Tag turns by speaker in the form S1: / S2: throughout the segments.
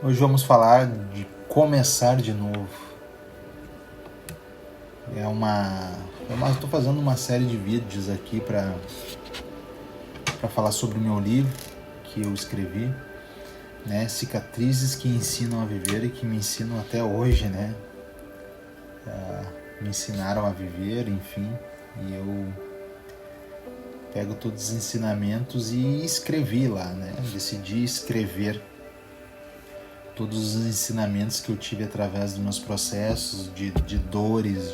S1: Hoje vamos falar de começar de novo. Estou fazendo uma série de vídeos aqui para falar sobre o meu livro que eu escrevi, né? Cicatrizes que ensinam a viver e que me ensinam até hoje, né? Me ensinaram a viver, enfim, e eu pego todos os ensinamentos e escrevi lá, né? Decidi escrever todos os ensinamentos que eu tive através dos meus processos de dores,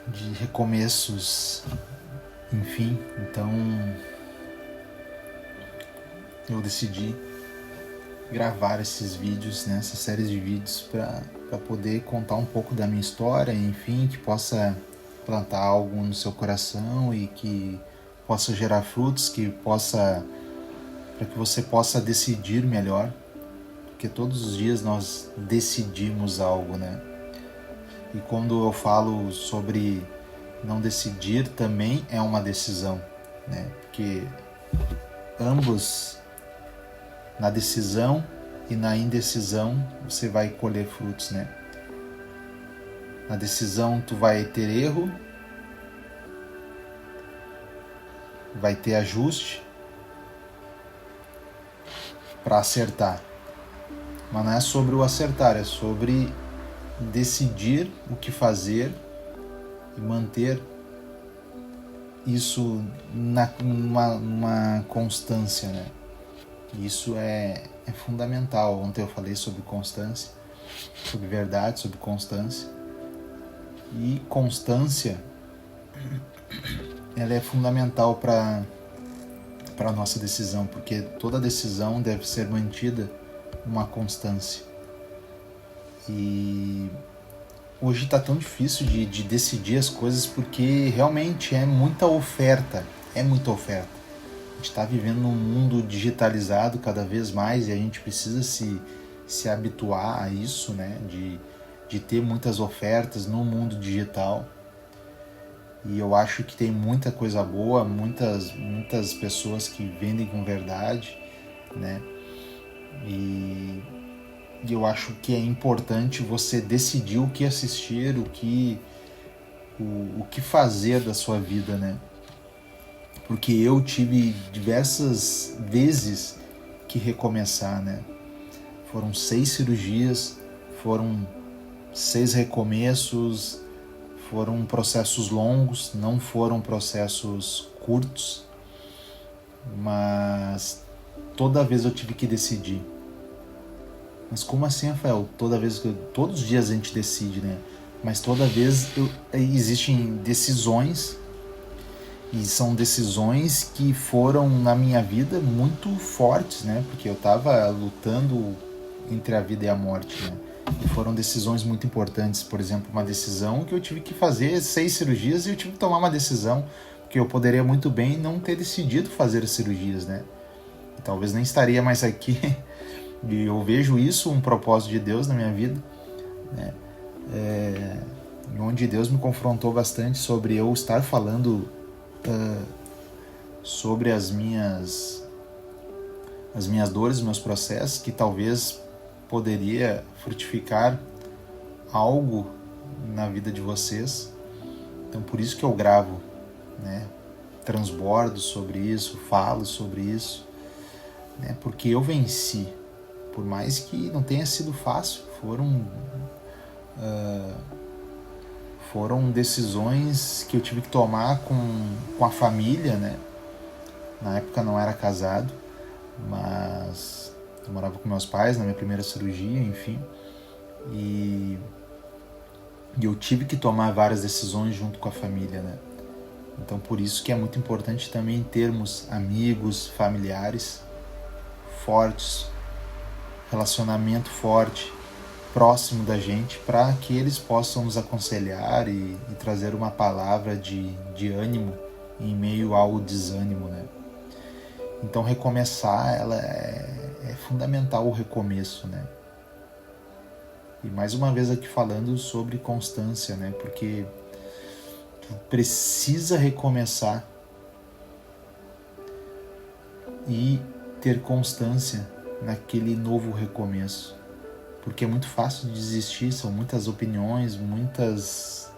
S1: de recomeços, enfim. Então eu decidi gravar esses vídeos, né, essa série de vídeos para poder contar um pouco da minha história, enfim, que possa plantar algo no seu coração e que possa gerar frutos, para que você possa decidir melhor, porque todos os dias nós decidimos algo, né? E quando eu falo sobre não decidir, também é uma decisão, né? Porque ambos, na decisão e na indecisão, você vai colher frutos, né? Na decisão tu vai ter erro, vai ter ajuste para acertar. Mas não é sobre o acertar, é sobre decidir o que fazer e manter isso numa constância, né? Isso é fundamental. Ontem eu falei sobre constância, sobre verdade, sobre constância. E constância, ela é fundamental para a nossa decisão, porque toda decisão deve ser mantida uma constância. E hoje está tão difícil de decidir as coisas porque realmente é muita oferta. A gente está vivendo num mundo digitalizado cada vez mais e a gente precisa se habituar a isso, né? De ter muitas ofertas no mundo digital. E eu acho que tem muita coisa boa, muitas pessoas que vendem com verdade, né? E eu acho que é importante você decidir o que assistir, o que fazer da sua vida, né? Porque eu tive diversas vezes que recomeçar, né? Foram 6 cirurgias, foram 6 recomeços, foram processos longos, não foram processos curtos, mas toda vez eu tive que decidir. Mas como assim, Rafael? Todos os dias a gente decide, né? Mas toda vez existem decisões, e são decisões que foram na minha vida muito fortes, né? Porque eu estava lutando entre a vida e a morte, né? E foram decisões muito importantes. Por exemplo, uma decisão que eu tive que fazer 6 cirurgias e eu tive que tomar uma decisão, porque eu poderia muito bem não ter decidido fazer as cirurgias, né? E talvez nem estaria mais aqui. E eu vejo isso, um propósito de Deus na minha vida, né? Onde Deus me confrontou bastante sobre eu estar falando sobre as minhas dores, meus processos, que talvez poderia frutificar algo na vida de vocês. Então por isso que eu gravo, né? Transbordo sobre isso, falo sobre isso, né? Porque eu venci, por mais que não tenha sido fácil. Foram decisões que eu tive que tomar com a família, né? Na época não era casado, mas eu morava com meus pais na minha primeira cirurgia, enfim. E eu tive que tomar várias decisões junto com a família, né? Então por isso que é muito importante também termos amigos, familiares fortes, relacionamento forte, próximo da gente, para que eles possam nos aconselhar e trazer uma palavra de ânimo em meio ao desânimo, né? Então recomeçar, ela é fundamental, o recomeço, né? E mais uma vez aqui falando sobre constância, né? Porque tu precisa recomeçar e ter constância naquele novo recomeço, porque é muito fácil de desistir, são muitas opiniões, muitos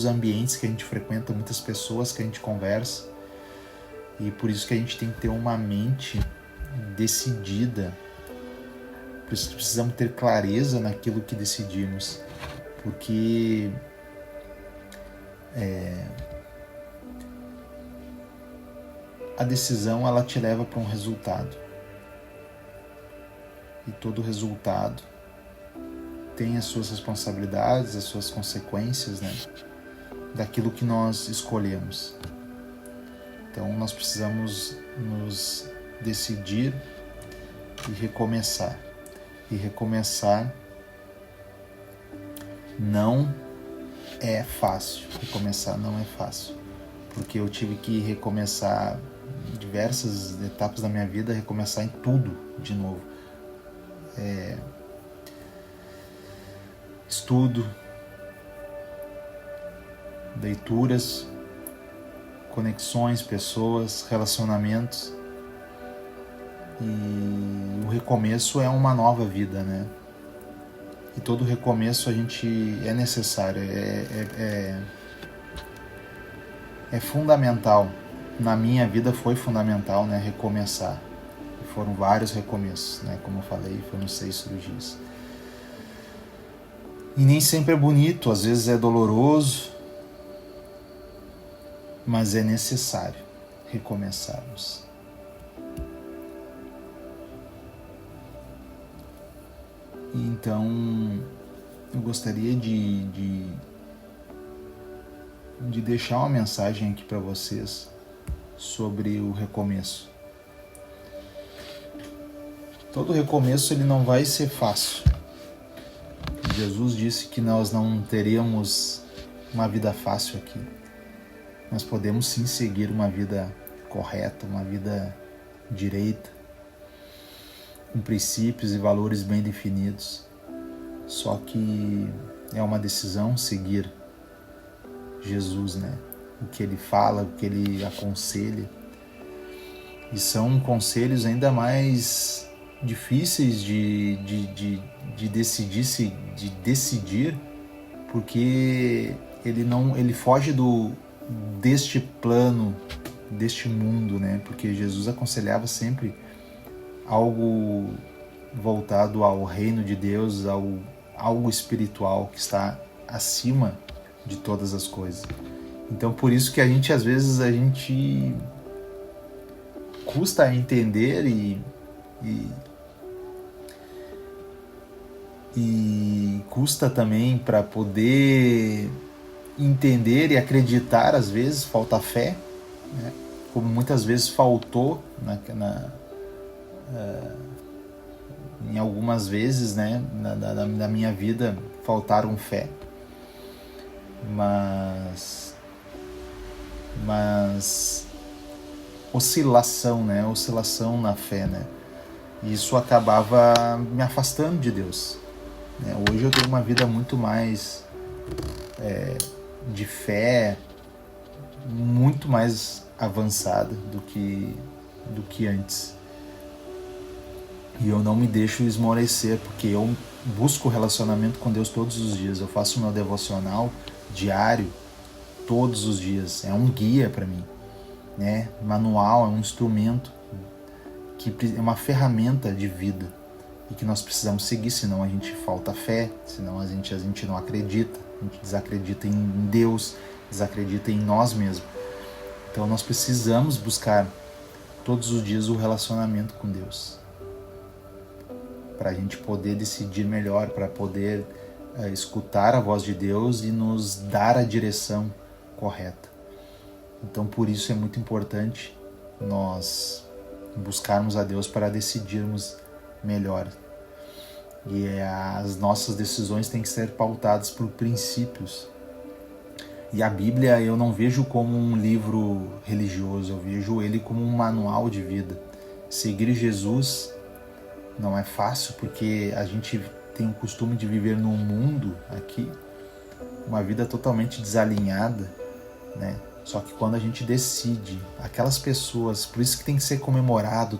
S1: ambientes que a gente frequenta, muitas pessoas que a gente conversa, e por isso que a gente tem que ter uma mente decidida, por isso que precisamos ter clareza naquilo que decidimos, porque a decisão ela te leva para um resultado, e todo resultado tem as suas responsabilidades, as suas consequências, né, daquilo que nós escolhemos. Então nós precisamos nos decidir e recomeçar. E recomeçar não é fácil. Recomeçar não é fácil. Porque eu tive que recomeçar em diversas etapas da minha vida, recomeçar em tudo de novo. Estudo, leituras, conexões, pessoas, relacionamentos, e o recomeço é uma nova vida, né? E todo recomeço é necessário, é fundamental. Na minha vida foi fundamental, né, recomeçar. E foram vários recomeços, né? Como eu falei, foram 6 cirurgias. E nem sempre é bonito, às vezes é doloroso, mas é necessário recomeçarmos. E então, eu gostaria de deixar uma mensagem aqui para vocês sobre o recomeço. Todo recomeço ele não vai ser fácil. Jesus disse que nós não teríamos uma vida fácil aqui. Nós podemos sim seguir uma vida correta, uma vida direita, com princípios e valores bem definidos. Só que é uma decisão seguir Jesus, né? O que ele fala, o que ele aconselha. E são conselhos ainda mais difíceis de decidir, porque ele foge deste plano, deste mundo, né? Porque Jesus aconselhava sempre algo voltado ao reino de Deus, algo espiritual que está acima de todas as coisas. Então por isso que às vezes a gente custa entender e custa também para poder entender e acreditar, às vezes falta fé, né? Como muitas vezes faltou em algumas vezes, né, na minha vida faltaram fé, mas oscilação na fé, né? E isso acabava me afastando de Deus, né? Hoje eu tenho uma vida muito mais de fé, muito mais avançada do que antes. E eu não me deixo esmorecer, porque eu busco relacionamento com Deus todos os dias. Eu faço o meu devocional diário, todos os dias. É um guia para mim, né? Manual, é um instrumento, que é uma ferramenta de vida e que nós precisamos seguir, senão a gente falta fé, senão a gente não acredita, a gente desacredita em Deus, desacredita em nós mesmos. Então nós precisamos buscar todos os dias o relacionamento com Deus, para a gente poder decidir melhor, para poder escutar a voz de Deus e nos dar a direção correta. Então por isso é muito importante nós buscarmos a Deus para decidirmos melhor. E as nossas decisões têm que ser pautadas por princípios. E a Bíblia eu não vejo como um livro religioso, eu vejo ele como um manual de vida. Seguir Jesus não é fácil, porque a gente tem o costume de viver num mundo aqui, uma vida totalmente desalinhada, né? Só que quando a gente decide, aquelas pessoas, por isso que tem que ser comemorado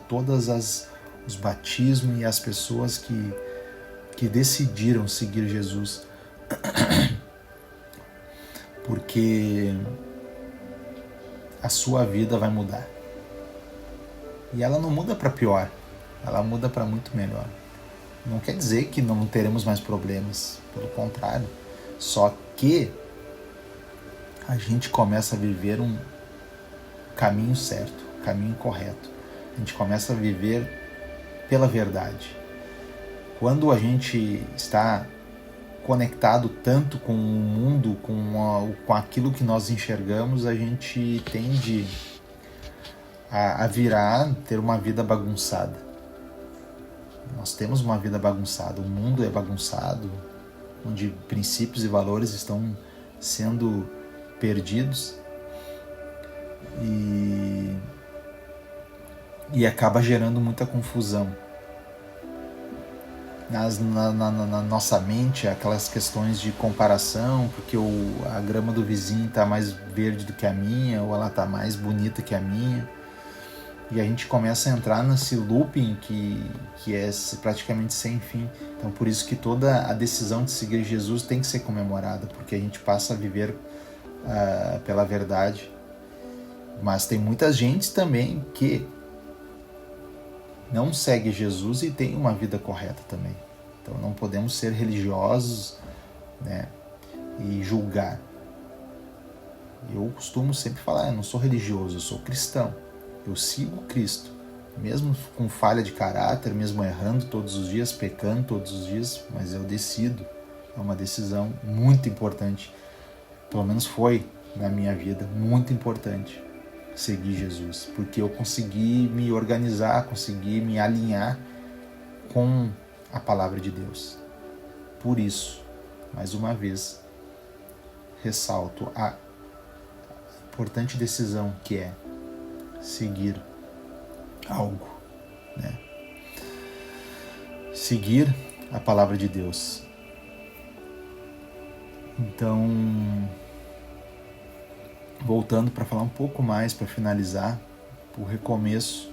S1: os batismos e as pessoas que decidiram seguir Jesus, porque a sua vida vai mudar. E ela não muda para pior, ela muda para muito melhor. Não quer dizer que não teremos mais problemas, pelo contrário. Só que a gente começa a viver um caminho certo, caminho correto. A gente começa a viver pela verdade. Quando a gente está conectado tanto com o mundo, com aquilo que nós enxergamos, a gente tende a ter uma vida bagunçada. Nós temos uma vida bagunçada, o mundo é bagunçado, onde princípios e valores estão sendo perdidos e acaba gerando muita confusão. Na nossa mente, aquelas questões de comparação, porque a grama do vizinho está mais verde do que a minha, ou ela está mais bonita que a minha, e a gente começa a entrar nesse looping que é praticamente sem fim. Então por isso que toda a decisão de seguir Jesus tem que ser comemorada, porque a gente passa a viver pela verdade. Mas tem muita gente também que não segue Jesus e tem uma vida correta também. Então não podemos ser religiosos, né, e julgar. Eu costumo sempre falar, eu não sou religioso, eu sou cristão. Eu sigo Cristo, mesmo com falha de caráter, mesmo errando todos os dias, pecando todos os dias, mas eu decido. É uma decisão muito importante, pelo menos foi na minha vida, muito importante seguir Jesus, porque eu consegui me organizar, consegui me alinhar com a palavra de Deus. Por isso, mais uma vez, ressalto a importante decisão que é seguir algo, né? Seguir a palavra de Deus. Então, voltando para falar um pouco mais, para finalizar, o recomeço,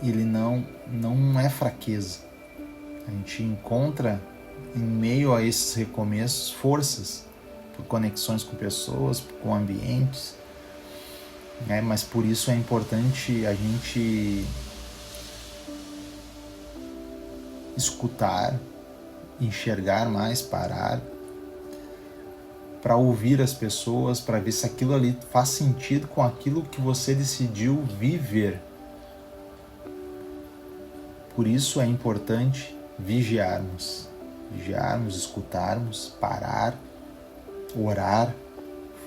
S1: ele não é fraqueza. A gente encontra em meio a esses recomeços forças, por conexões com pessoas, com ambientes, né? Mas por isso é importante a gente escutar, enxergar mais, parar, para ouvir as pessoas, para ver se aquilo ali faz sentido com aquilo que você decidiu viver. Por isso é importante vigiarmos, escutarmos, parar, orar,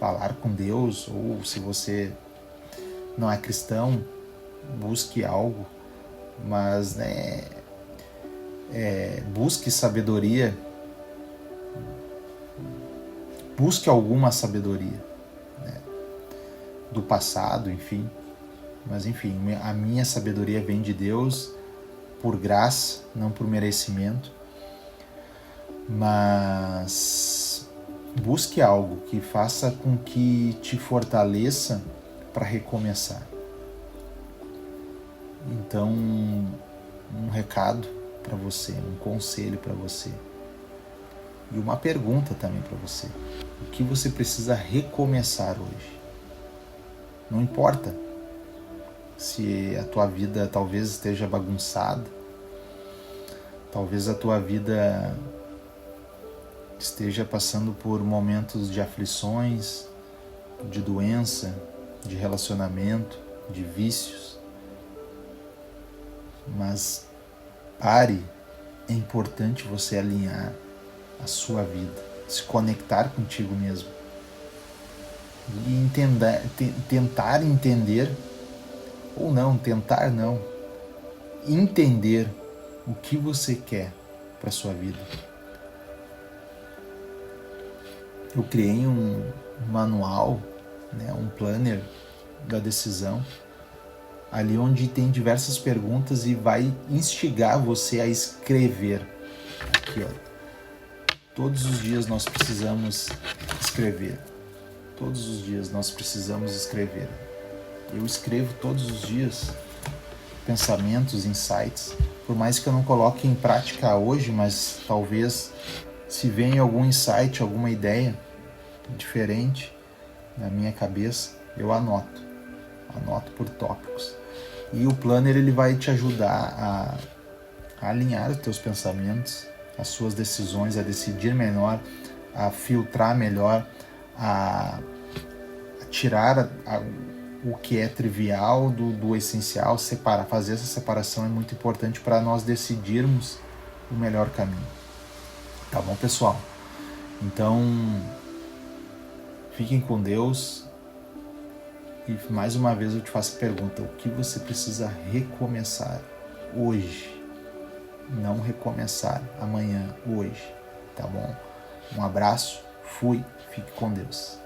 S1: falar com Deus, ou se você não é cristão, busque algo, mas busque sabedoria, busque alguma sabedoria, né, do passado, enfim. Mas enfim, a minha sabedoria vem de Deus, por graça, não por merecimento. Mas busque algo que faça com que te fortaleça para recomeçar. Então, um recado para você, um conselho para você. E uma pergunta também para você. O que você precisa recomeçar hoje? Não importa se a tua vida talvez esteja bagunçada, talvez a tua vida esteja passando por momentos de aflições, de doença, de relacionamento, de vícios. Mas pare, é importante você alinhar a sua vida, se conectar contigo mesmo e tentar entender, ou não, tentar não, entender o que você quer para a sua vida. Eu criei um manual, né, um planner da decisão, ali onde tem diversas perguntas e vai instigar você a escrever. Aqui, ó. Todos os dias nós precisamos escrever. Todos os dias nós precisamos escrever. Eu escrevo todos os dias pensamentos, insights, por mais que eu não coloque em prática hoje, mas talvez se venha algum insight, alguma ideia diferente na minha cabeça, eu anoto por tópicos. E o planner ele vai te ajudar a alinhar os teus pensamentos, as suas decisões, a decidir melhor, a filtrar melhor, a tirar o que é trivial do essencial, separar, fazer essa separação é muito importante para nós decidirmos o melhor caminho. Tá bom, pessoal? Então, fiquem com Deus. E mais uma vez eu te faço a pergunta: o que você precisa recomeçar hoje? Não recomeçar amanhã, hoje. Tá bom? Um abraço, fui, fique com Deus.